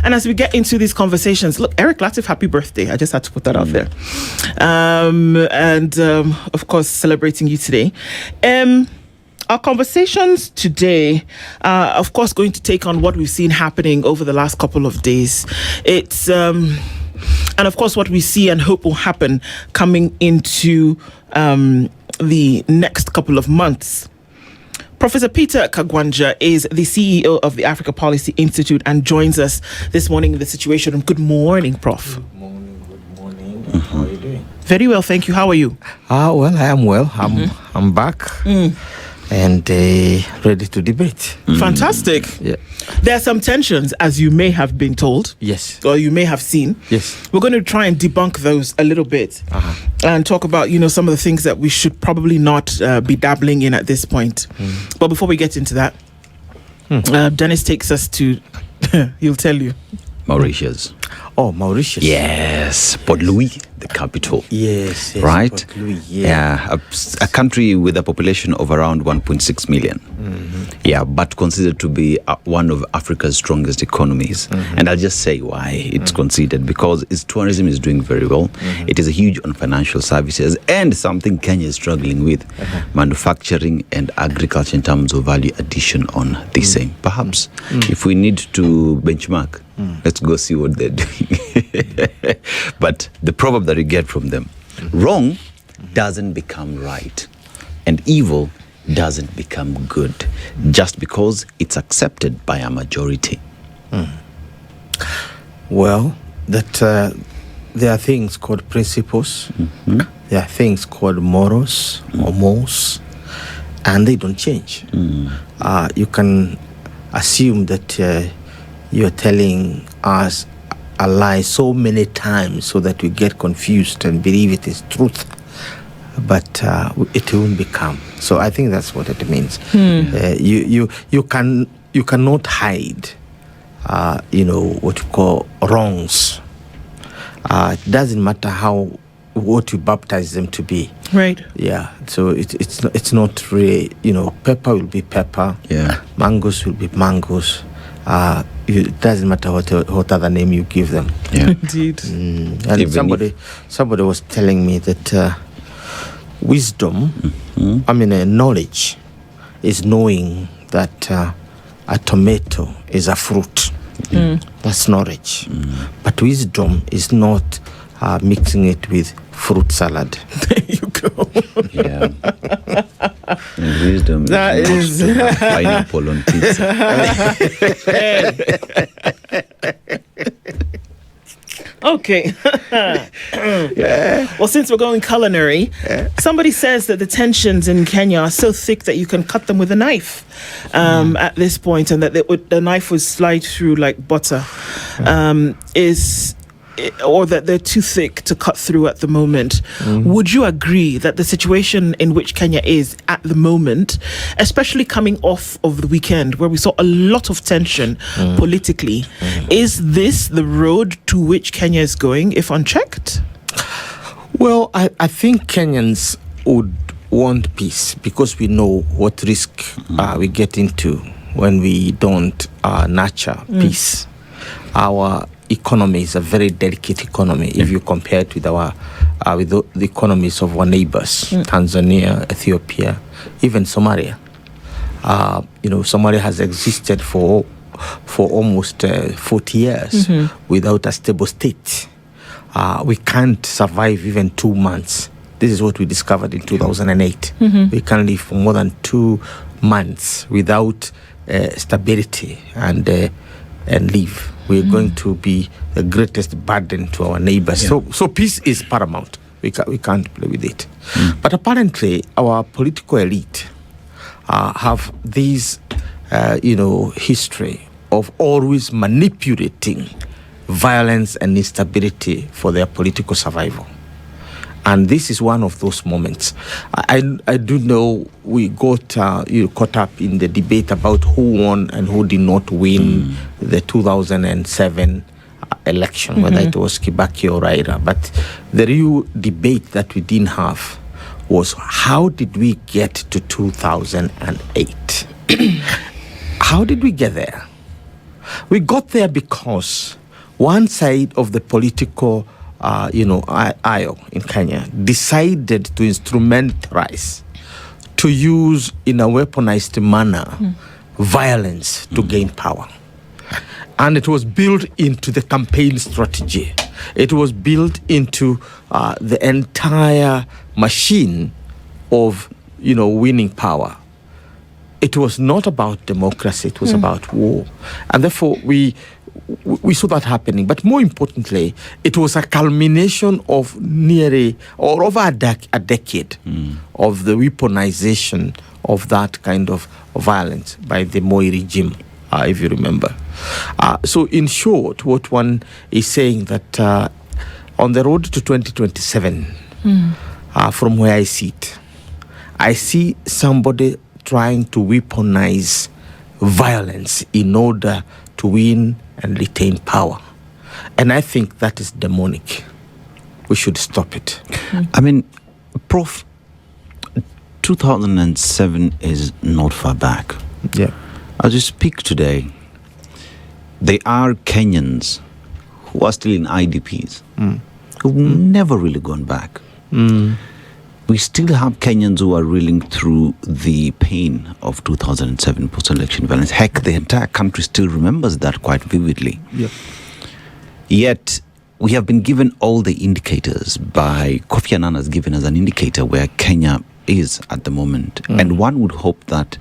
And as we get into these conversations, look, Eric Latif, happy birthday. I just had to put that out there. Of course, celebrating you today. Our conversations today are, of course, going to take on what we've seen happening over the last couple of days. It's, and of course, what we see and hope will happen coming into the next couple of months. Professor Peter Kagwanja is the CEO of the Africa Policy Institute and joins us this morning in the Situation Room. Good morning, Prof. Good morning. Mm-hmm. How are you doing? Very well, thank you. How are you? Well, I am well. I'm back and ready to debate. Fantastic. Yeah. There are some tensions, as you may have been told. Yes. Or you may have seen. Yes. We're going to try and debunk those a little bit and talk about, some of the things that we should probably not be dabbling in at this point. But before we get into that, Dennis takes us to, he'll tell you. Mauritius. Oh, Mauritius. Yes, Port Louis, the capital. Yes. Right? Port Louis, yeah. A country with a population of around 1.6 million. Yeah, but considered to be one of Africa's strongest economies. And I'll just say why it's considered, because its tourism is doing very well. It is a huge on financial services and something Kenya is struggling with, manufacturing and agriculture in terms of value addition on the same. Perhaps if we need to benchmark, let's go see what they're doing. But the proverb that we get from them, wrong doesn't become right and evil doesn't become good just because it's accepted by a majority. Well, that there are things called principles. There are things called morals or mores, and they don't change. You can assume that you're telling us a lie so many times so that we get confused and believe it is truth, but it won't become. So I think that's what it means. You cannot hide what you call wrongs. It doesn't matter what you baptize them to be. Right. Yeah. So it's not really, pepper will be pepper. Yeah. Mangoes will be mangoes. It doesn't matter what other name you give them. Yeah. Indeed. And somebody was telling me that wisdom, knowledge, is knowing that a tomato is a fruit. That's knowledge. But wisdom is not mixing it with fruit salad. There you go. Yeah. And wisdom is not pineapple on pizza. Okay. Well, since we're going culinary, somebody says that the tensions in Kenya are so thick that you can cut them with a knife at this point, and that the knife would slide through like butter. Or that they're too thick to cut through at the moment. Would you agree that the situation in which Kenya is at the moment, especially coming off of the weekend where we saw a lot of tension politically, is this the road to which Kenya is going if unchecked? Well, I think Kenyans would want peace because we know what risk we get into when we don't nurture peace. Our economy is a very delicate economy if you compare it with the economies of our neighbors, Tanzania, Ethiopia, even Somalia. Somalia has existed for almost 40 years without a stable state. We can't survive even 2 months. This is what we discovered in 2008. We can't live for more than 2 months without stability and live. We're going to be the greatest burden to our neighbors. Yeah. So peace is paramount. We can't play with it. But apparently, our political elite have this, history of always manipulating violence and instability for their political survival. And this is one of those moments. I do know we got caught up in the debate about who won and who did not win the 2007 election, whether it was Kibaki or Raila. But the real debate that we didn't have was how did we get to 2008? How did we get there? We got there because one side of the political, aisle in Kenya decided to instrumentalize, to use in a weaponized manner, violence to gain power. And it was built into the campaign strategy. It was built into the entire machine of, winning power. It was not about democracy. It was about war. And therefore, we saw that happening. But more importantly, it was a culmination of over a decade of the weaponization of that kind of violence by the Moi regime, if you remember. So in short, what one is saying that on the road to 2027, from where I sit, I see somebody trying to weaponize violence in order to win and retain power. And I think that is demonic. We should stop it. I mean, Prof, 2007 is not far back. Yeah. As you speak today, there are Kenyans who are still in IDPs, who've never really gone back. We still have Kenyans who are reeling through the pain of 2007 post-election violence. Heck, the entire country still remembers that quite vividly. Yep. Yet, we have been given all the indicators by Kofi Annan has given us an indicator where Kenya is at the moment. And one would hope that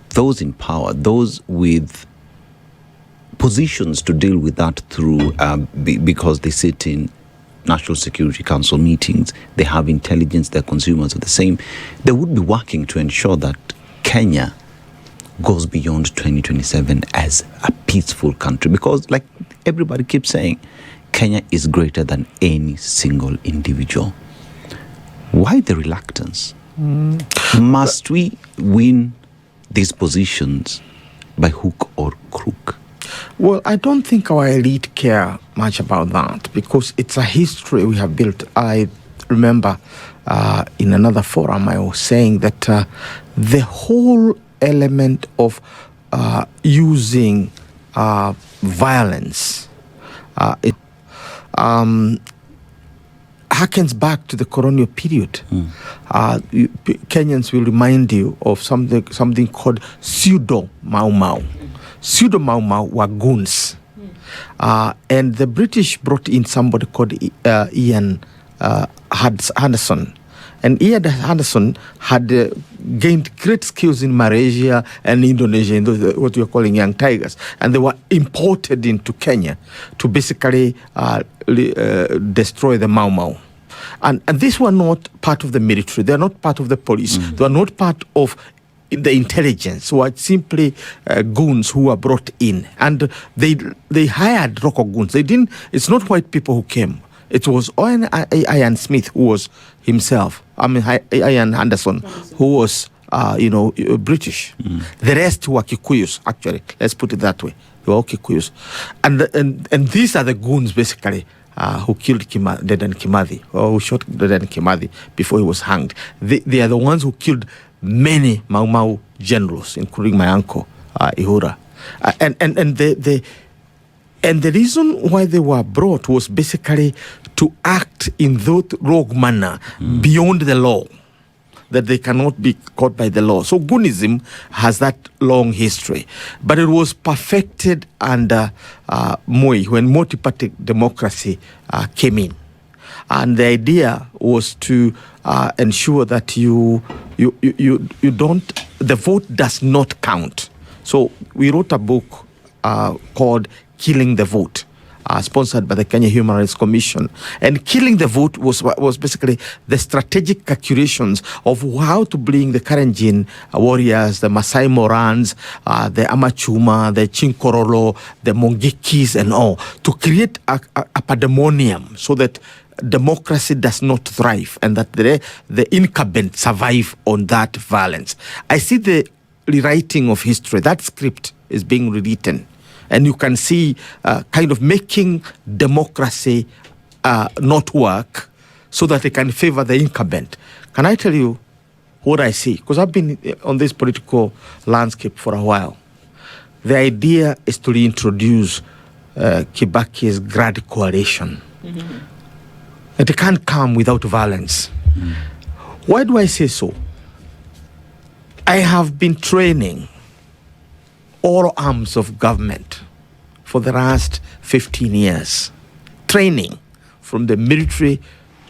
those in power, those with positions to deal with that through, because they sit in National Security Council meetings, they have intelligence, they're consumers of the same, they would be working to ensure that Kenya goes beyond 2027 as a peaceful country. Because like everybody keeps saying, Kenya is greater than any single individual. Why the reluctance? Must we win these positions by hook or crook? Well, I don't think our elite care much about that because it's a history we have built. I remember in another forum I was saying that the whole element of using violence, it harkens back to the colonial period. Kenyans will remind you of something called pseudo Mau Mau. Pseudo Mau Mau were goons. And the British brought in somebody called Ian Henderson. And Ian Henderson had gained great skills in Malaysia and Indonesia, in those, what we are calling young tigers. And they were imported into Kenya to basically destroy the Mau Mau. And these were not part of the military. They are not part of the police. They are not part of the intelligence, were simply goons who were brought in, and they hired local goons. They didn't. It's not white people who came. It was Ian Smith who was himself. Ian Anderson, who was British. The rest were Kikuyus. Actually, let's put it that way. They were all Kikuyus, and these are the goons basically. Who killed Dedan Kimathi, or who shot Dedan Kimathi before he was hanged. They are the ones who killed many Mau Mau generals, including my uncle, Ihura. And the reason why they were brought was basically to act in that rogue manner beyond the law, that they cannot be caught by the law. So goonism has that long history. But it was perfected under Moi, when multi-party democracy came in. And the idea was to ensure that you don't, the vote does not count. So we wrote a book called Killing the Vote, sponsored by the Kenya Human Rights Commission. And Killing the Vote was basically the strategic calculations of how to bring the Karenjin warriors, the Masai Morans, the Amachuma, the Chinkorolo, the Mongikis and all, to create a pandemonium so that democracy does not thrive and that the incumbent survive on that violence. I see the rewriting of history. That script is being rewritten. And you can see kind of making democracy not work so that they can favor the incumbent. Can I tell you what I see? Because I've been on this political landscape for a while. The idea is to reintroduce Kibaki's Grand Coalition. It can't come without violence. Why do I say so? I have been training all arms of government for the last 15 years. Training from the military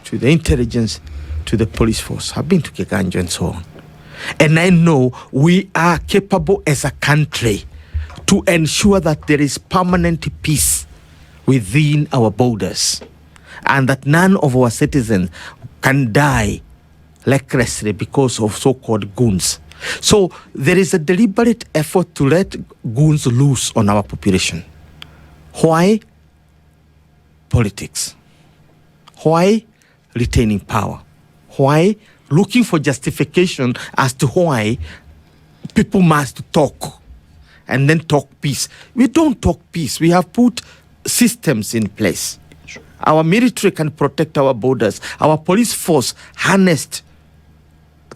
to the intelligence to the police force. I've been to Kagwanja and so on. And I know we are capable as a country to ensure that there is permanent peace within our borders and that none of our citizens can die recklessly because of so-called goons. So there is a deliberate effort to let goons loose on our population. Why? Politics. Why? Retaining power. Why? Looking for justification as to why people must talk and then talk peace. We don't talk peace. We have put systems in place. Our military can protect our borders. Our police force, harnessed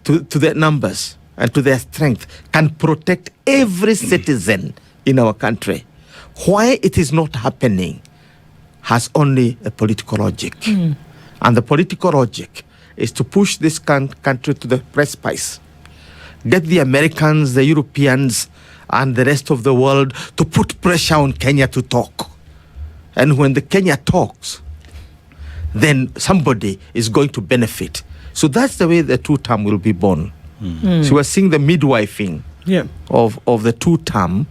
to their numbers and to their strength, can protect every citizen in our country. Why it is not happening has only a political logic. And the political logic is to push this country to the precipice. Get the Americans, the Europeans, and the rest of the world to put pressure on Kenya to talk. And when the Kenya talks, then somebody is going to benefit. So that's the way the two-term will be born. So we're seeing the midwifing of the two-term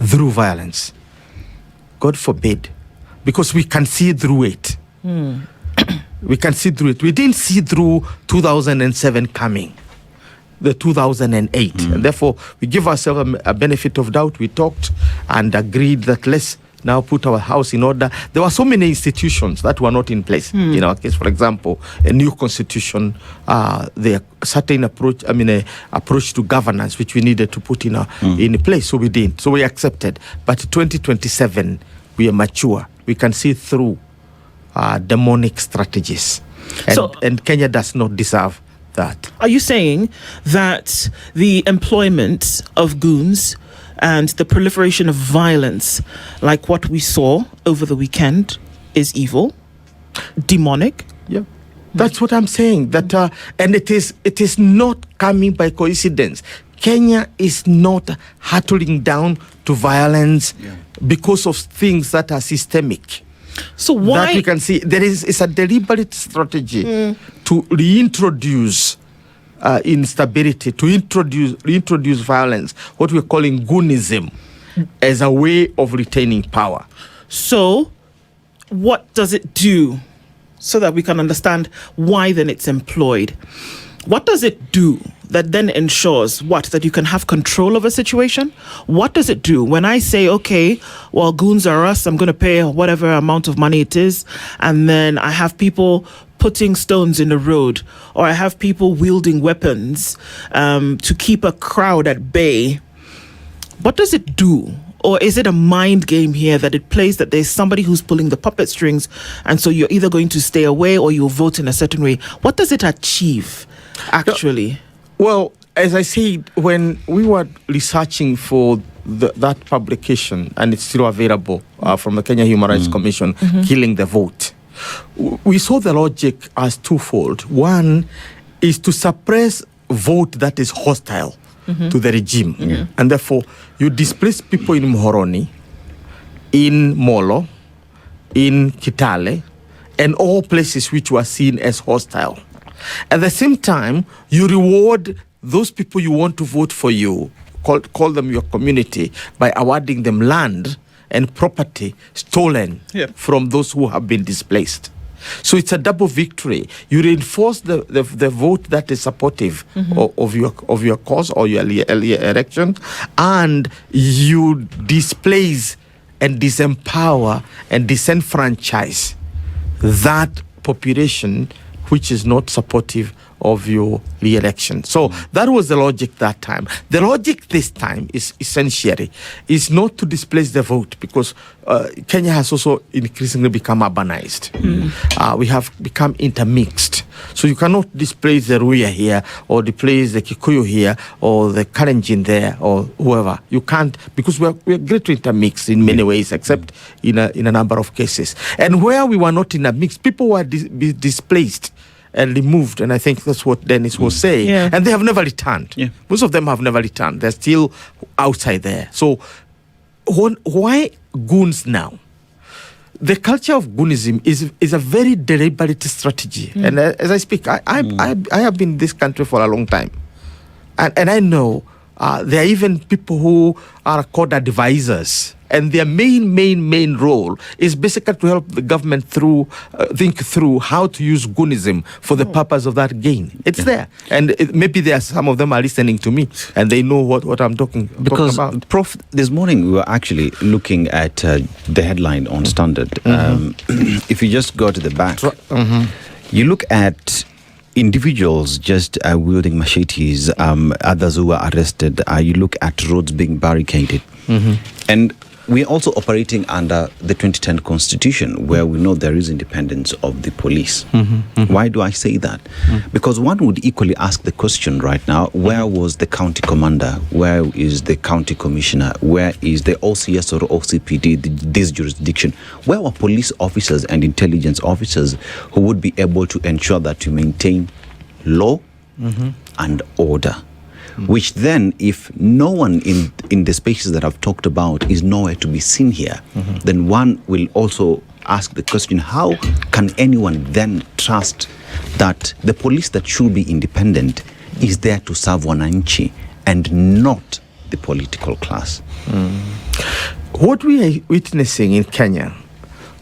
through violence. God forbid. Because we can see through it. We can see through it. We didn't see through 2007 coming, the 2008. And therefore, we give ourselves a benefit of doubt. We talked and agreed that let's now put our house in order. There were so many institutions that were not in place. In our case, for example, a new constitution, the certain approach, approach to governance, which we needed to put in place. So we didn't. So we accepted. But 2027, we are mature. We can see through demonic strategies. And Kenya does not deserve that. Are you saying that the employment of goons and the proliferation of violence, like what we saw over the weekend, is evil, demonic? Yeah, that's what I'm saying. That and it is not coming by coincidence. Kenya is not hurtling down to violence because of things that are systemic. So why? That we can see it's a deliberate strategy to reintroduce instability, to reintroduce violence, what we're calling goonism, as a way of retaining power. So what does it do, so that we can understand why then it's employed? What does it do that then ensures that you can have control of a situation? What does it do when I say, okay, well, goons are us, I'm going to pay whatever amount of money it is, and then I have people putting stones in the road, or I have people wielding weapons to keep a crowd at bay? What does it do? Or is it a mind game here that it plays that there's somebody who's pulling the puppet strings, and so you're either going to stay away or you'll vote in a certain way? What does it achieve, actually? Well, as I said, when we were researching for that publication, and it's still available from the Kenya Human Rights Commission, Killing the Vote, we saw the logic as twofold. One is to suppress vote that is hostile to the regime. And therefore, you displace people in Muhoroni, in Molo, in Kitale, and all places which were seen as hostile. At the same time, you reward those people you want to vote for you, call them your community, by awarding them land and property stolen from those who have been displaced. So it's a double victory. You reinforce the vote that is supportive of your cause or your election, and you displace and disempower and disenfranchise that population which is not supportive of your re-election. So that was the logic that time. The logic this time is essentially is not to displace the vote, because Kenya has also increasingly become urbanized. We have become intermixed. So you cannot displace the Ruya here, or displace the Kikuyu here, or the Kalenjin there, or whoever. You can't, because we're greatly intermixed in many ways, except in a number of cases. And where we were not intermixed, people were displaced and removed, and I think that's what Dennis was saying. Yeah. And they have never returned. Yeah. Most of them have never returned. They're still outside there. So why goons now? The culture of goonism is a very deliberate strategy. And as I speak, I have been in this country for a long time. And I know there are even people who are called advisors. And their main role is basically to help the government think through how to use goonism for the purpose of that gain. It's there. And maybe some of them are listening to me and they know what I'm talking about. Prof, this morning we were actually looking at the headline on Standard. If you just go to the back, you look at individuals just wielding machetes, others who were arrested. You look at roads being barricaded. And we're also operating under the 2010 Constitution, where we know there is independence of the police. Why do I say that? Because one would equally ask the question right now, where was the county commander? Where is the county commissioner? Where is the OCS or OCPD, this jurisdiction? Where were police officers and intelligence officers who would be able to ensure that you maintain law and order? Which then, if no one in the spaces that I've talked about is nowhere to be seen here, then one will also ask the question, how can anyone then trust that the police that should be independent is there to serve wananchi and not the political class? What we are witnessing in Kenya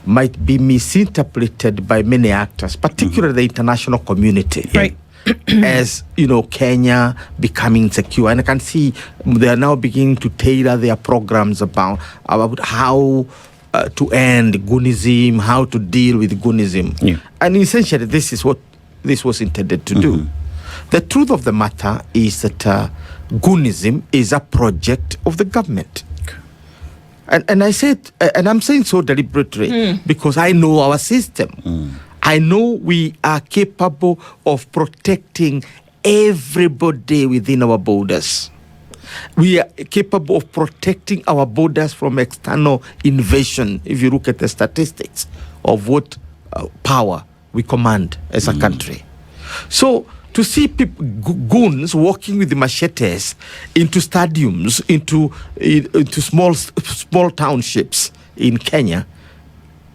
might be misinterpreted by many actors, particularly the international community. Right. As Kenya becoming secure, and I can see they are now beginning to tailor their programs about how to end goonism, how to deal with goonism, and essentially this is what this was intended to do. The truth of the matter is that goonism is a project of the government. And I said, and I'm saying so deliberately because I know our system. I know we are capable of protecting everybody within our borders. We are capable of protecting our borders from external invasion, if you look at the statistics of what power we command as a country. So to see goons walking with the machetes into stadiums, into small townships in Kenya,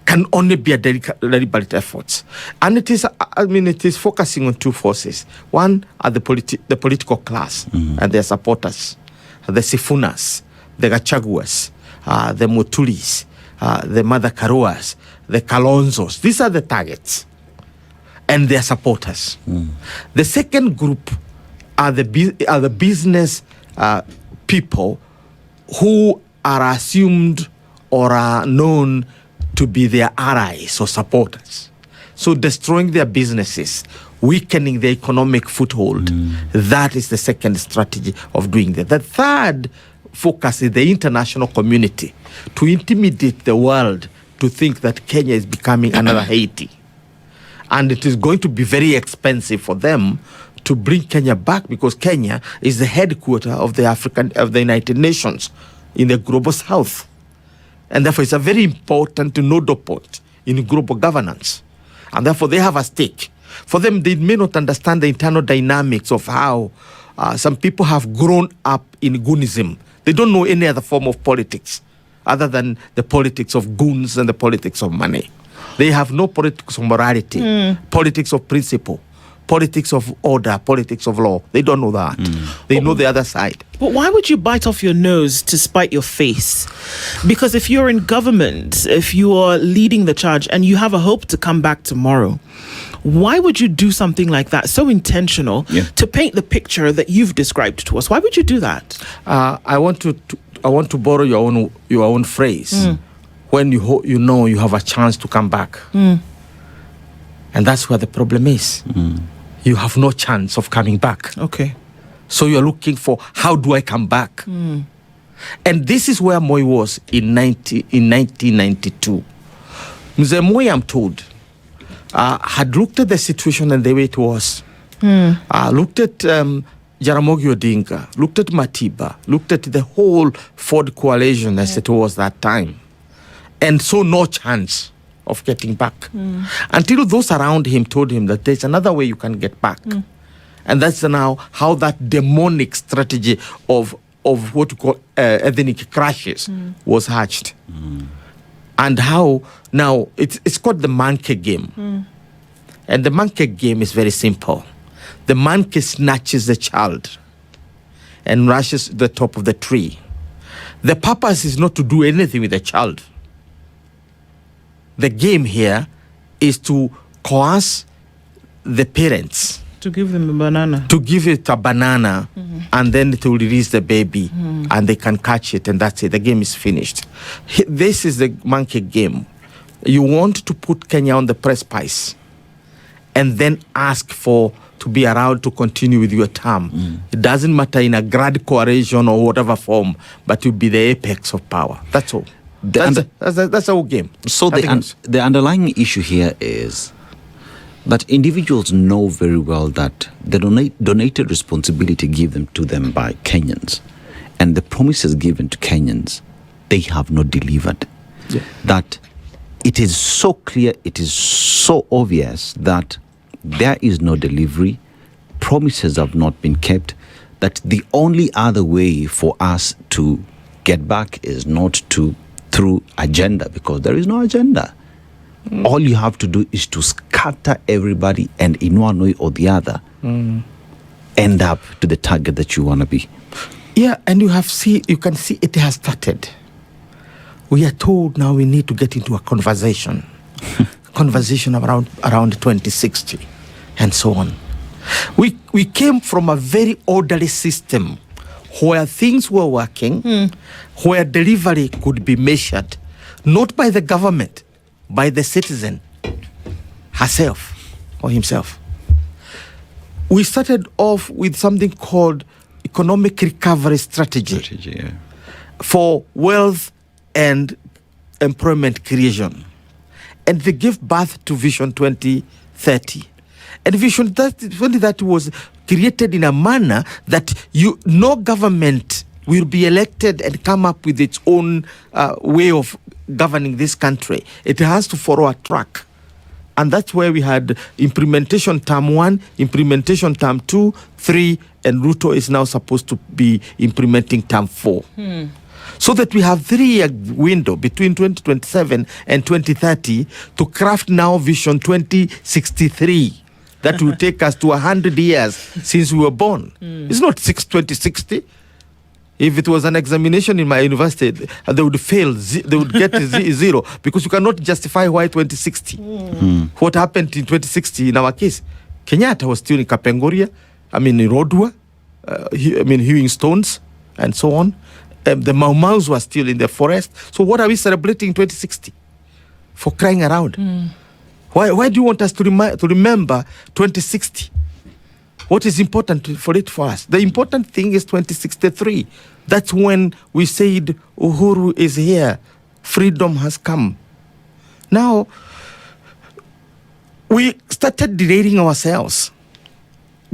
can only be a deliberate effort. And it is focusing on two forces. One are the political class and their supporters, the Sifunas, the Gachaguas, the Mutulis, the Mother Karuas, the Kalonzos. These are the targets and their supporters. The second group are the business people who are assumed or are known to be their allies or supporters. So destroying their businesses, weakening their economic foothold. That is the second strategy of doing that. The third focus is the international community, to intimidate the world to think that Kenya is becoming another Haiti. And it is going to be very expensive for them to bring Kenya back, because Kenya is the headquarters of the United Nations in the global south. And therefore, it's a very important nodal point in global governance. And therefore, they have a stake. For them, they may not understand the internal dynamics of how some people have grown up in goonism. They don't know any other form of politics other than the politics of goons and the politics of money. They have no politics of morality, politics of principle, politics of order, politics of law. They don't know that. They know the other side. But why would you bite off your nose to spite your face? Because if you're in government, if you are leading the charge and you have a hope to come back tomorrow, why would you do something like that, so intentional, to paint the picture that you've described to us? Why would you do that? I want to borrow your own phrase. When you know you have a chance to come back. And that's where the problem is. you have no chance of coming back. Okay. So you're looking for, how do I come back? And this is where Moi was in 1992. Mzee Moi, I'm told, had looked at the situation and the way it was. Looked at Jaramogi Odinga, looked at Matiba, looked at the whole Ford coalition as it was that time, and saw no chance of getting back. Until those around him told him that there's another way you can get back. And that's now how that demonic strategy of what we call ethnic crashes was hatched. And how now it's called the monkey game. And the monkey game is very simple. The monkey snatches the child and rushes to the top of the tree. The purpose is not to do anything with the child. The game here is to coerce the parents. To give them a banana. To give it a banana, and then it will release the baby, and they can catch it, and that's it. The game is finished. This is the monkey game. You want to put Kenya on the precipice, and then ask to be allowed to continue with your term. It doesn't matter in a grand coalition or whatever form, but you'll be the apex of power. That's all. That's the whole game. So the underlying issue here is that individuals know very well that the donated responsibility given to them by Kenyans and the promises given to Kenyans, they have not delivered. Yeah. That it is so clear, it is so obvious that there is no delivery, promises have not been kept, that the only other way for us to get back is not through agenda, because there is no agenda. All you have to do is to scatter everybody, and in one way or the other, end up to the target that you want to be. Yeah, and you can see it has started. We are told now we need to get into a conversation, around 2060, and so on. We came from a very orderly system where things were working, where delivery could be measured, not by the government, by the citizen herself or himself. We started off with something called economic recovery strategy. For wealth and employment creation. And they gave birth to Vision 2030. And Vision 2030 was created in a manner that no government will be elected and come up with its own way of governing this country. It has to follow a track. And that's where we had implementation term 1, implementation term 2, 3, and Ruto is now supposed to be implementing term 4. So that we have 3-year window between 2027 and 2030 to craft now Vision 2063. That will take us to 100 years since we were born. It's not 2060. If it was an examination in my university, they would fail. They would get zero, because you cannot justify why 2060. What happened in 2060 in our case? Kenyatta was still in Kapenguria, in Rodwa, hewing stones, and so on. The Mau Maus were still in the forest. So what are we celebrating in 2060? For crying around. Why do you want us to remember 2060? What is important for us? The important thing is 2063. That's when we said Uhuru is here. Freedom has come. Now, we started derailing ourselves,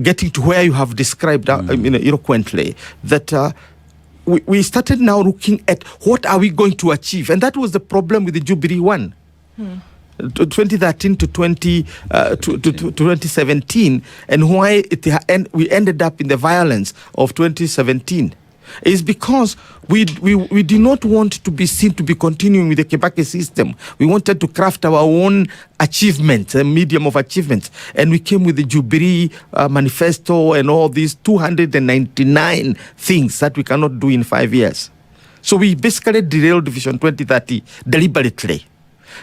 getting to where you have described eloquently, that we started now looking at what are we going to achieve. And that was the problem with the Jubilee one. 2013 to 2017, and why we ended up in the violence of 2017 is because we did not want to be seen to be continuing with the Kibaki system. We wanted to craft our own achievements, a medium of achievements, and we came with the Jubilee manifesto and all these 299 things that we cannot do in 5 years. So we basically derailed Vision 2030 deliberately.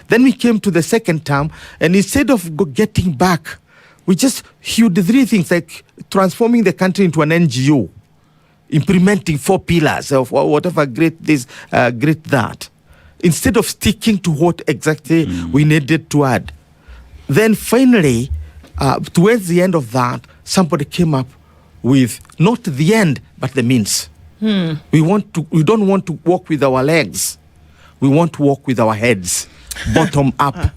Then we came to the second term, and instead of getting back, we just hewed 3 things, like transforming the country into an NGO, implementing 4 pillars of whatever great this, great that, instead of sticking to what exactly we needed to add. Then finally, towards the end of that, somebody came up with not the end, but the means. We don't want to walk with our legs. We want to walk with our heads, bottom up.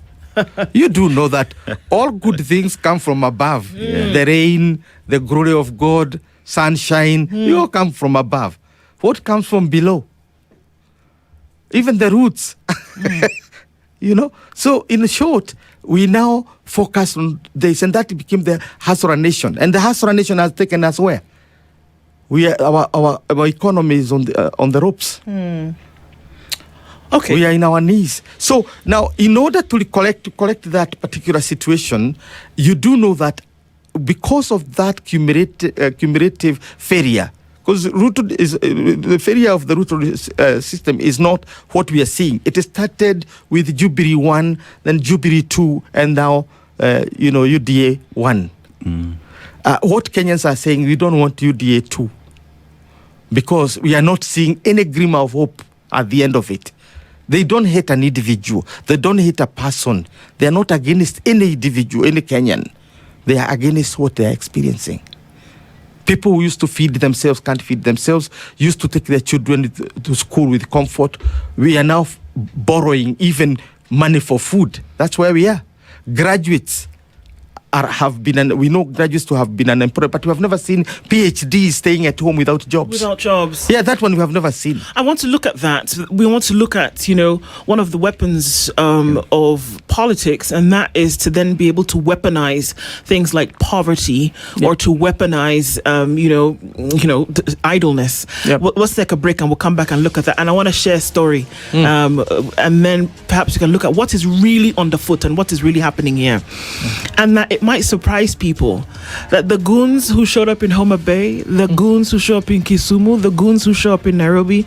You do know that all good things come from above. The rain, the glory of God, sunshine, they all come from above. What comes from below? Even the roots. So in short, we now focus on this, and that became the Hasra Nation. And the Hasra Nation has taken us where? Our economy is on the ropes. Okay. We are in our knees. So now, in order to collect that particular situation, you do know that because of that cumulative failure, because Ruto is the failure of the Ruto system is not what we are seeing. It started with Jubilee 1, then Jubilee 2, and now UDA 1. What Kenyans are saying, we don't want UDA 2 because we are not seeing any glimmer of hope at the end of it. They don't hate an individual. They don't hate a person. They are not against any individual, any Kenyan. They are against what they are experiencing. People who used to feed themselves can't feed themselves, used to take their children to school with comfort. We are now borrowing even money for food. That's where we are. Graduates we know graduates to have been unemployed, but we have never seen PhDs staying at home without jobs. Without jobs. Yeah, that one we have never seen. I want to look at that. We want to look at, one of the weapons of politics, and that is to then be able to weaponize things like poverty or to weaponize, idleness. Yep. Let's take a break and we'll come back and look at that. And I want to share a story, and then perhaps we can look at what is really underfoot and what is really happening here. And that it might surprise people that the goons who showed up in Homa Bay, the goons who show up in Kisumu, the goons who show up in Nairobi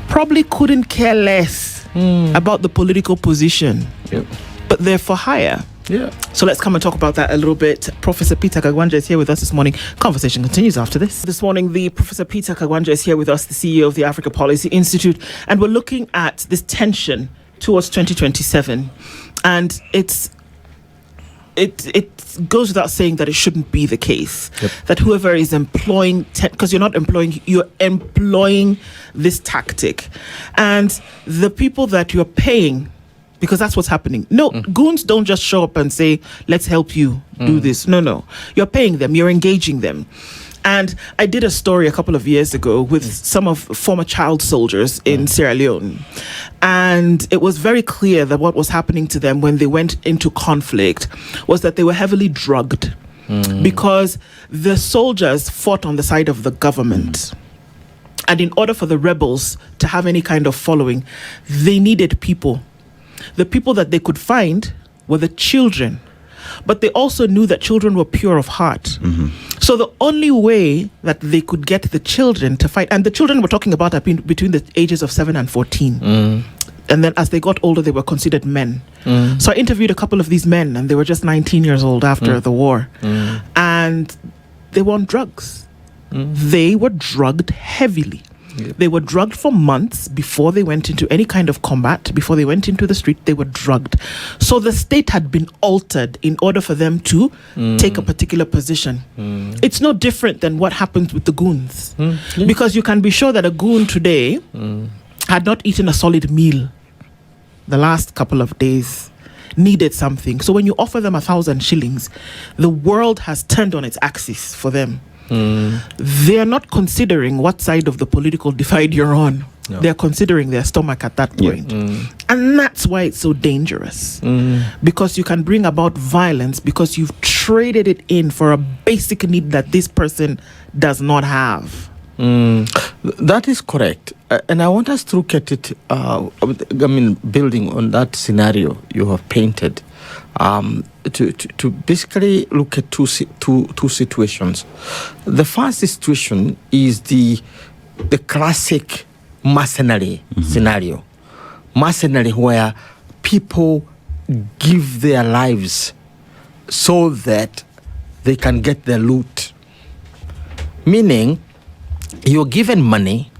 probably couldn't care less about the political position. Yep. But they're for hire. Yeah. So let's come and talk about that a little bit. Professor Peter Kagwanja is here with us this morning. Conversation continues after this. This morning, Professor Peter Kagwanja is here with us, the CEO of the Africa Policy Institute, and we're looking at this tension towards 2027. And it goes without saying that it shouldn't be the case. Yep. That whoever is employing, because you're employing this tactic, and the people that you're paying, because that's what's happening. No, goons don't just show up and say, let's help you do this. No. You're paying them, you're engaging them. And I did a story a couple of years ago with some of former child soldiers in Sierra Leone. And it was very clear that what was happening to them when they went into conflict was that they were heavily drugged because the soldiers fought on the side of the government. And in order for the rebels to have any kind of following, they needed people. The people that they could find were the children. But they also knew that children were pure of heart. So the only way that they could get the children to fight, and the children we're talking about are between the ages of 7 and 14. And then as they got older, they were considered men. So I interviewed a couple of these men, and they were just 19 years old after the war. And they were on drugs. They were drugged heavily. They were drugged for months before they went into any kind of combat. Before they went into the street, they were drugged. So the state had been altered in order for them to take a particular position. It's no different than what happens with the goons. Because you can be sure that a goon today had not eaten a solid meal the last couple of days, needed something. So when you offer them 1,000 shillings, the world has turned on its axis for them. They are not considering what side of the political divide you're on. No. They're considering their stomach at that point. And that's why it's so dangerous. Because you can bring about violence because you've traded it in for a basic need that this person does not have. That is correct. And I want us to look at it, building on that scenario you have painted. To basically look at two situations. The first situation is the classic mercenary scenario. Mercenary where people give their lives so that they can get their loot. Meaning, you're given money,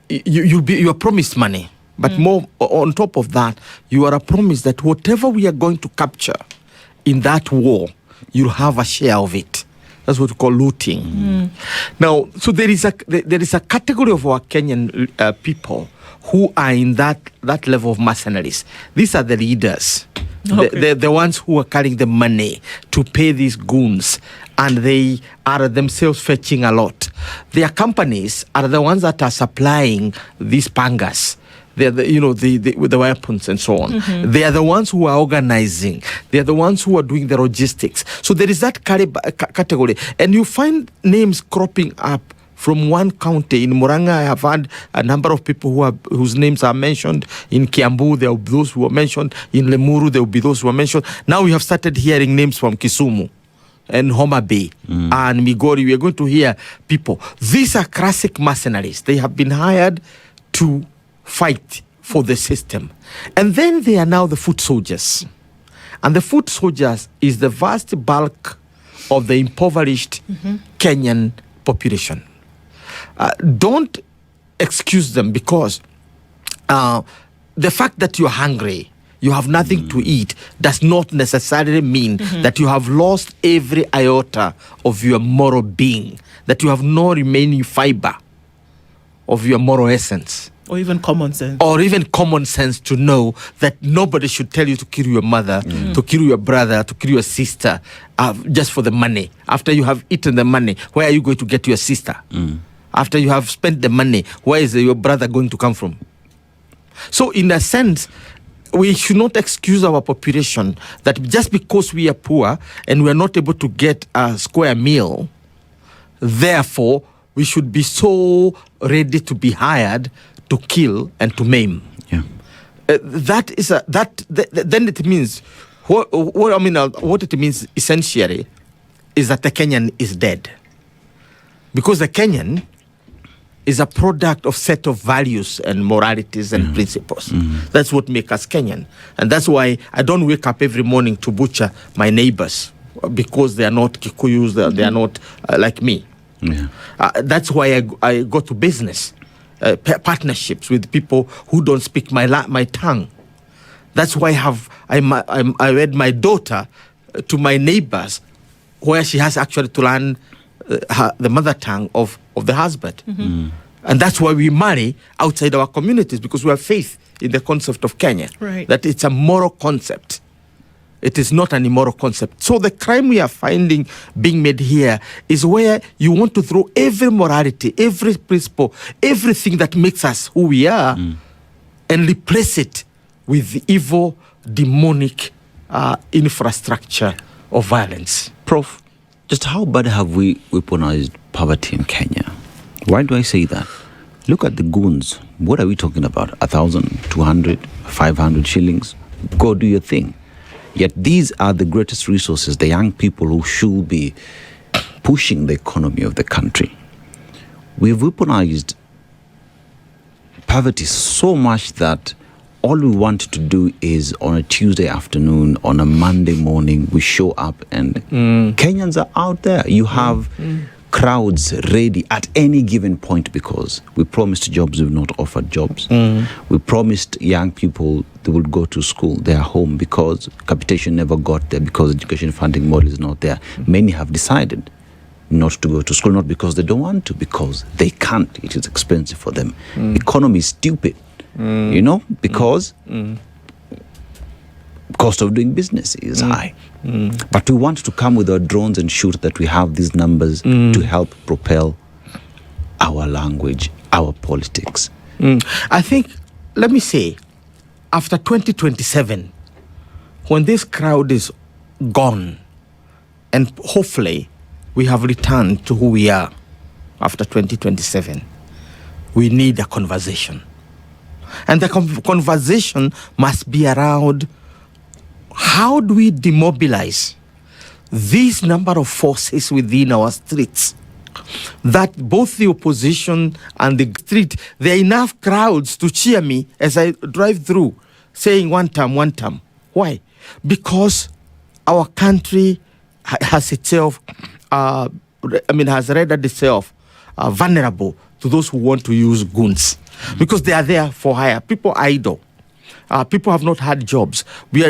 you are promised money. But more on top of that, you are promised that whatever we are going to capture in that war, you'll have a share of it. That's what we call looting. Now, so there is a category of our Kenyan people who are in that level of mercenaries. These are the leaders. Okay. They're the ones who are carrying the money to pay these goons, and they are themselves fetching a lot. Their companies are the ones that are supplying these pangas. They're with the weapons and so on. They are the ones who are organizing. They are the ones who are doing the logistics. So there is that category, and you find names cropping up from one county. In Murang'a, I have had a number of people whose names are mentioned. In Kiambu, there will be those who are mentioned. In Lemuru, there will be those who are mentioned. Now we have started hearing names from Kisumu and Homa Bay and Migori. We are going to hear people. These are classic mercenaries. They have been hired to fight for the system. And then they are now the foot soldiers. And the foot soldiers is the vast bulk of the impoverished Kenyan population. Don't excuse them, because the fact that you're hungry, you have nothing to eat, does not necessarily mean that you have lost every iota of your moral being, that you have no remaining fiber of your moral essence. Or even common sense. Or even common sense to know that nobody should tell you to kill your mother, to kill your brother, to kill your sister, just for the money. After you have eaten the money, where are you going to get your sister? After you have spent the money, where is your brother going to come from? So in a sense, we should not excuse our population that just because we are poor and we are not able to get a square meal, therefore we should be so ready to be hired to kill and to maim. Yeah. Then it means what it means essentially is that the Kenyan is dead, because the Kenyan is a product of set of values and moralities and principles. That's what makes us Kenyan, and that's why I don't wake up every morning to butcher my neighbors because they are not Kikuyus, they are not like me. Yeah. That's why I go to business. Partnerships with people who don't speak my tongue. That's why I read my daughter to my neighbors, where she has actually to learn the mother tongue of the husband. And that's why we marry outside our communities, because we have faith in the concept of Kenya. Right. That it's a moral concept. It is not an immoral concept. So the crime we are finding being made here is where you want to throw every morality, every principle, everything that makes us who we are, and replace it with the evil, demonic infrastructure of violence. Prof, just how bad have we weaponized poverty in Kenya? Why do I say that? Look at the goons. What are we talking about? 1,000, 200, 500 shillings? Go do your thing. Yet these are the greatest resources, the young people who should be pushing the economy of the country. We've weaponized poverty so much that all we want to do is on a Tuesday afternoon, on a Monday morning, we show up and Kenyans are out there. You have crowds ready at any given point, because we promised jobs, we've not offered jobs. We promised young people they would go to school. They are home because capitation never got there, because education funding model is not there. Many have decided not to go to school, not because they don't want to, because they can't. It is expensive for them. Economy is stupid, because cost of doing business is high. But we want to come with our drones and shoot that we have these numbers to help propel our language, our politics. I think, let me say, after 2027, when this crowd is gone, and hopefully we have returned to who we are after 2027, we need a conversation. And the conversation must be around, how do we demobilize this number of forces within our streets, that both the opposition and the street, there are enough crowds to cheer me as I drive through, saying one term. Why? Because our country has itself, has rendered itself vulnerable to those who want to use goons, because they are there for hire. People idle. People have not had jobs. We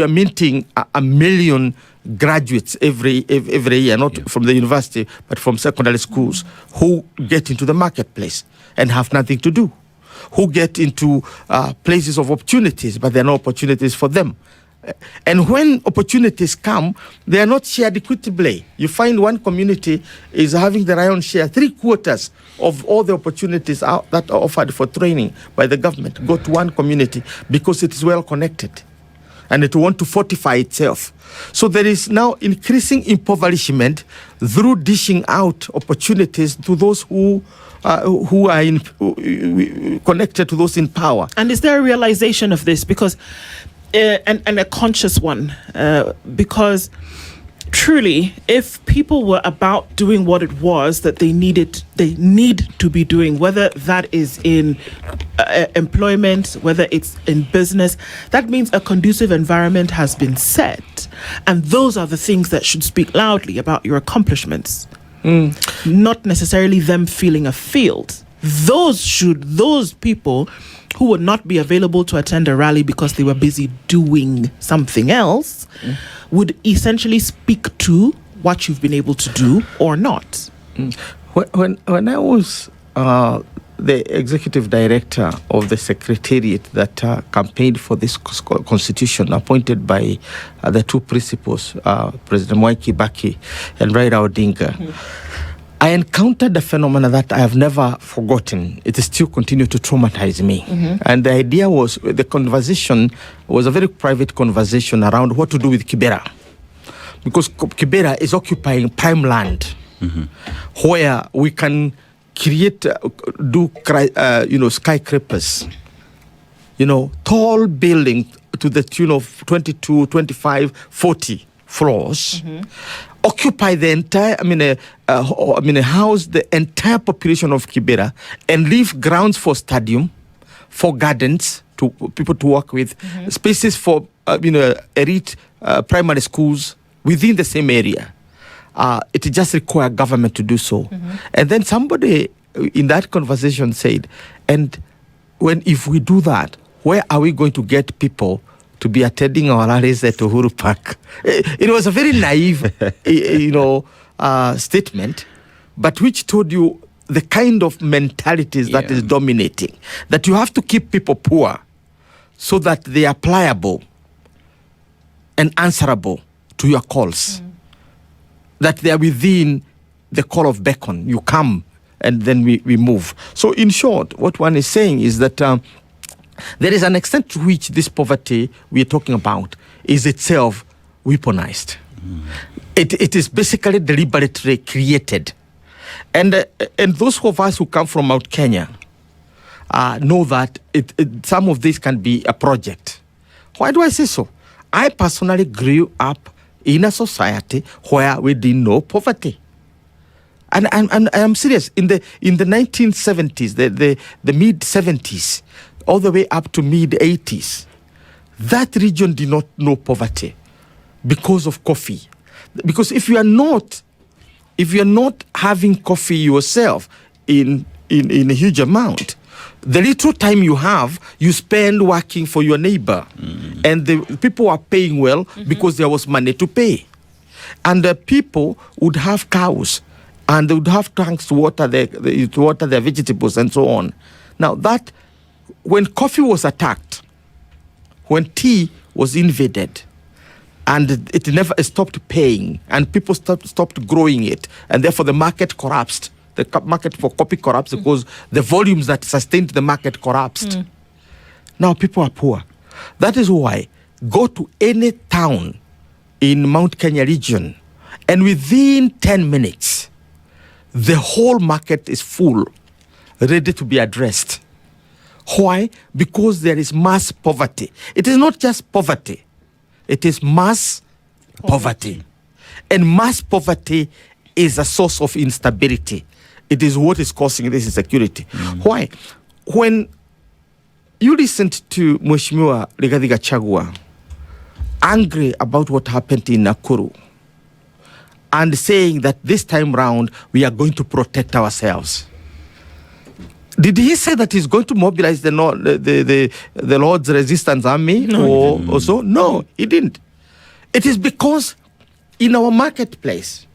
are minting a million graduates every year, not from the university, but from secondary schools, who get into the marketplace and have nothing to do, who get into places of opportunities, but there are no opportunities for them. And when opportunities come, they are not shared equitably. You find one community is having the lion's share, 3/4 of all the opportunities that are offered for training by the government go to one community because it is well connected and it wants to fortify itself. So there is now increasing impoverishment through dishing out opportunities to those who are connected to those in power. And is there a realization of this? Because and a conscious one, because truly, if people were about doing what it was that they need to be doing, whether that is in employment, whether it's in business, that means a conducive environment has been set, and those are the things that should speak loudly about your accomplishments, not necessarily them feeling afield. Those people who would not be available to attend a rally because they were busy doing something else would essentially speak to what you've been able to do or not. When I was the executive director of the secretariat that campaigned for this constitution, appointed by the two principals, President Mwai Kibaki and Raila Odinga, I encountered a phenomenon that I have never forgotten. It still continues to traumatize me. And the idea was, the conversation was a very private conversation around what to do with Kibera. Because Kibera is occupying prime land, where we can create, skyscrapers, tall buildings to the tune of 22, 25, 40 floors. Occupy the entire, house the entire population of Kibera and leave grounds for stadium, for gardens to people to work with, spaces for elite primary schools within the same area. It just requires government to do so. And then somebody in that conversation said, and if we do that, where are we going to get people to be attending our rallies at Uhuru Park? It was a very naive, statement, but which told you the kind of mentalities that is dominating. That you have to keep people poor so that they are pliable and answerable to your calls. That they are within the call of beacon. You come and then we move. So in short, what one is saying is that there is an extent to which this poverty we are talking about is itself weaponized. It is basically deliberately created. And those of us who come from Mount Kenya know that some of this can be a project. Why do I say so? I personally grew up in a society where we didn't know poverty. And I'm serious. In the 1970s, the mid-70s, all the way up to mid-80s, that region did not know poverty because of coffee. Because if you are not having coffee yourself in a huge amount, the little time you have, you spend working for your neighbor. And the people are paying well because there was money to pay. And the people would have cows and they would have tanks to water their vegetables and so on. Now that, when coffee was attacked, when tea was invaded, and it never stopped paying, and people stopped growing it, and therefore the market collapsed. The market for coffee collapsed because the volumes that sustained the market collapsed. Now people are poor. That is why go to any town in Mount Kenya region, and within 10 minutes, the whole market is full, ready to be addressed. Why? Because there is mass poverty. It is not just poverty. It is mass poverty. And mass poverty is a source of instability. It is what is causing this insecurity. Why? When you listened to Mheshimiwa Rigathi Gachagua angry about what happened in Nakuru and saying that this time round we are going to protect ourselves, Did he say that he's going to mobilize the Lord's Resistance Army or so? No, he didn't. It is because in our marketplace,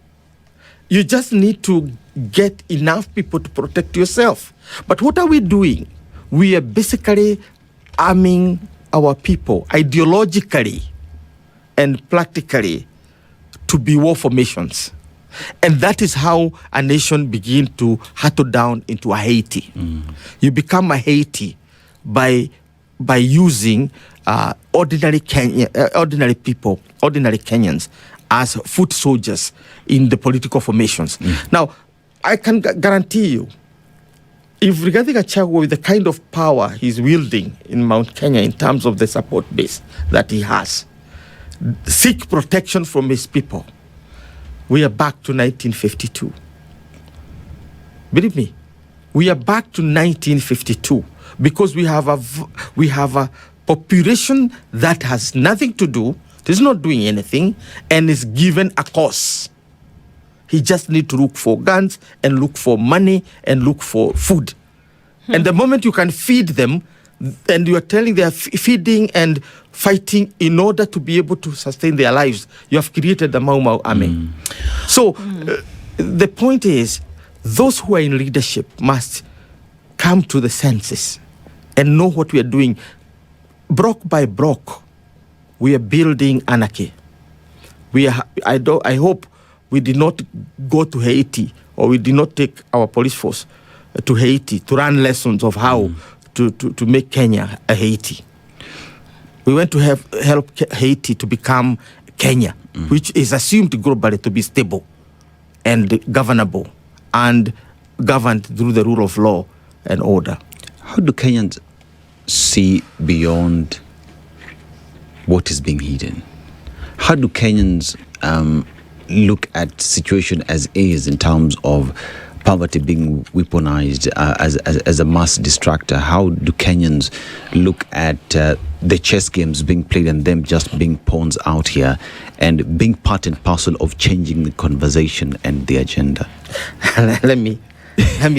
you just need to get enough people to protect yourself. But what are we doing? We are basically arming our people ideologically and practically to be war formations. And that is how a nation begins to hattle down into a Haiti. You become a Haiti by using ordinary people, ordinary Kenyans, as foot soldiers in the political formations. Now, I can guarantee you, if Rigathi Gachagua, with the kind of power he's wielding in Mount Kenya in terms of the support base that he has, seek protection from his people, we are back to 1952. Believe me, we are back to 1952 because we have a population that has nothing to do, is not doing anything, and is given a cause. He just need to look for guns and look for money and look for food. And the moment you can feed them, and you are telling they are feeding and fighting in order to be able to sustain their lives, you have created the Mau Mau army. So the point is, those who are in leadership must come to the senses and know what we are doing. Block by block, we are building anarchy. I hope we did not go to Haiti, or we did not take our police force to Haiti to learn lessons of how to make Kenya a Haiti. We went to help Haiti to become Kenya, which is assumed globally to be stable and governable and governed through the rule of law and order. How do Kenyans see beyond what is being hidden? How do Kenyans look at situation as is in terms of poverty being weaponized as a mass distractor? How do Kenyans look at the chess games being played and them just being pawns out here and being part and parcel of changing the conversation and the agenda? Let me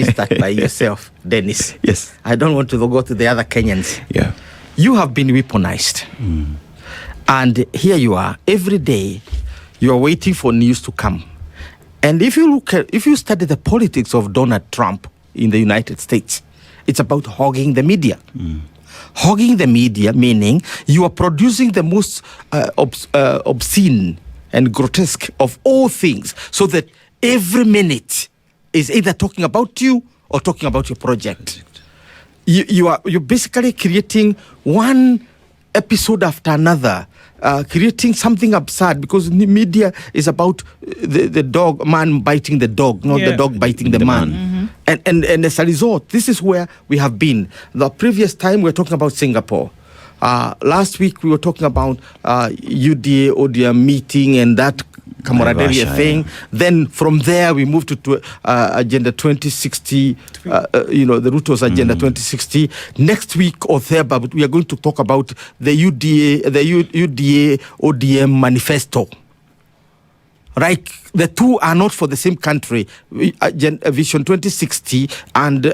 start by yourself, Dennis. Yes. I don't want to go to the other Kenyans. Yeah. You have been weaponized. And here you are. Every day, you are waiting for news to come. And if you study the politics of Donald Trump in the United States, it's about hogging the media. Hogging the media, meaning you are producing the most obscene and grotesque of all things, so that every minute is either talking about you or talking about your project. You're basically creating one episode after another, creating something absurd, because the media is about the man biting the dog, not the dog biting the man. And as a result, this is where we have been. The previous time we were talking about Singapore. Last week we were talking about UDA ODM meeting and that camaraderie thing. Then from there we moved to Agenda 2060, the Ruto's Agenda 2060. Next week or thereabout, we are going to talk about the UDA ODM manifesto. Right? The two are not for the same country. Vision 2060 and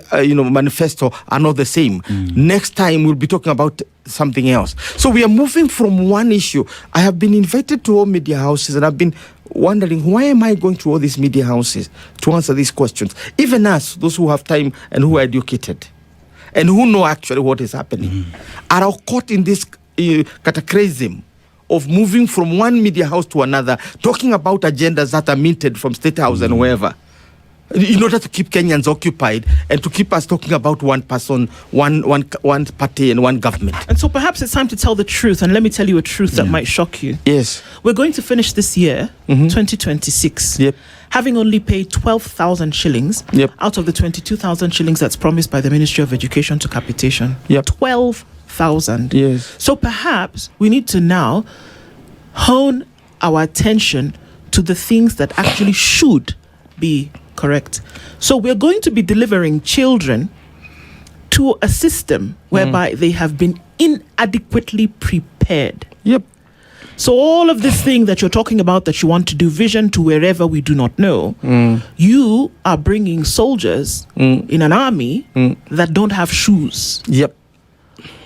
manifesto are not the same. Next time we'll be talking about something else. So we are moving from one issue. I have been invited to all media houses, and I've been wondering, why am I going to all these media houses to answer these questions? Even us, those who have time and who are educated and who know actually what is happening, are caught in this cataclysm of moving from one media house to another, talking about agendas that are minted from State House and wherever, in order to keep Kenyans occupied and to keep us talking about one person, one party and one government. And so perhaps it's time to tell the truth, and let me tell you a truth that might shock you. Yes. We're going to finish this year, 2026, having only paid 12,000 shillings out of the 22,000 shillings that's promised by the Ministry of Education to capitation. 12,000. Yes. So perhaps we need to now hone our attention to the things that actually should be correct. So we're going to be delivering children to a system whereby they have been inadequately prepared. So all of this thing that you're talking about that you want to do, vision to wherever we do not know, you are bringing soldiers in an army that don't have shoes. Yep.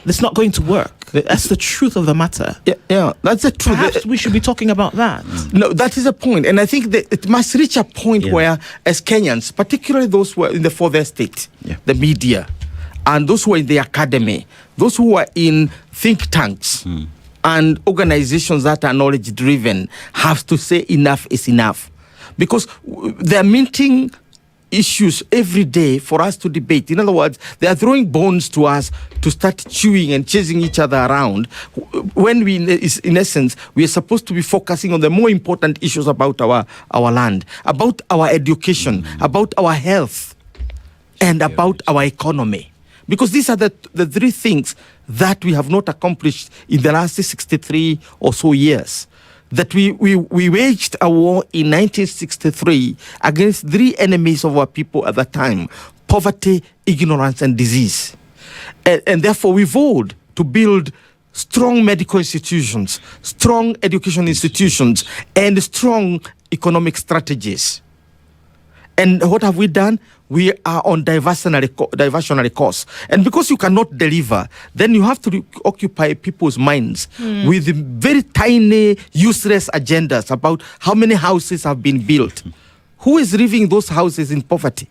It's not going to work. That's the truth of the matter. Yeah, that's the truth. Perhaps we should be talking about that. No, that is a point. And I think that it must reach a point where, as Kenyans, particularly those who are in the fourth estate, the media, and those who are in the academy, those who are in think tanks and organizations that are knowledge-driven, have to say enough is enough. Because they're minting issues every day for us to debate. In other words, they are throwing bones to us to start chewing and chasing each other around, when we, in essence, we are supposed to be focusing on the more important issues about our land, about our education, about our health, and about our economy. Because these are the three things that we have not accomplished in the last 63 or so years. That we waged a war in 1963 against three enemies of our people at that time: poverty, ignorance, and disease. And therefore we vowed to build strong medical institutions, strong education institutions, and strong economic strategies. And what have we done? We are on diversionary course. And because you cannot deliver, then you have to occupy people's minds with very tiny, useless agendas about how many houses have been built. Who is living those houses in poverty?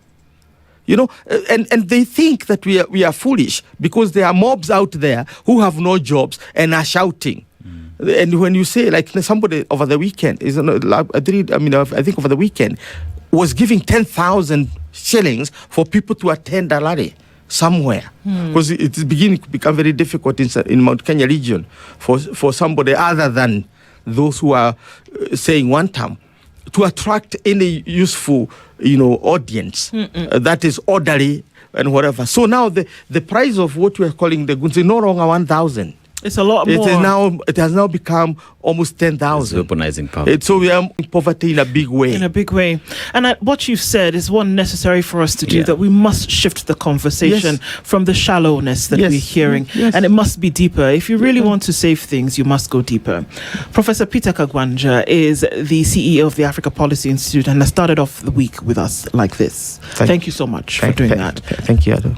You know, and they think that we are foolish because there are mobs out there who have no jobs and are shouting. And when you say, like somebody over the weekend, I think over the weekend, was giving 10,000 shillings for people to attend a rally somewhere, because it is beginning to become very difficult in Mount Kenya region for somebody other than those who are saying one term to attract any useful, audience that is orderly and whatever. So now the price of what we are calling the goods is no longer 1,000. It's a lot more. It has now become almost 10,000. It's weaponizing power. So we are in poverty in a big way. In a big way. And what you've said is one necessary for us to do, that we must shift the conversation from the shallowness that we're hearing. And it must be deeper. If you really want to save things, you must go deeper. Professor Peter Kagwanja is the CEO of the Africa Policy Institute and has started off the week with us like this. Thank you so much for doing that. Thank you, Ado.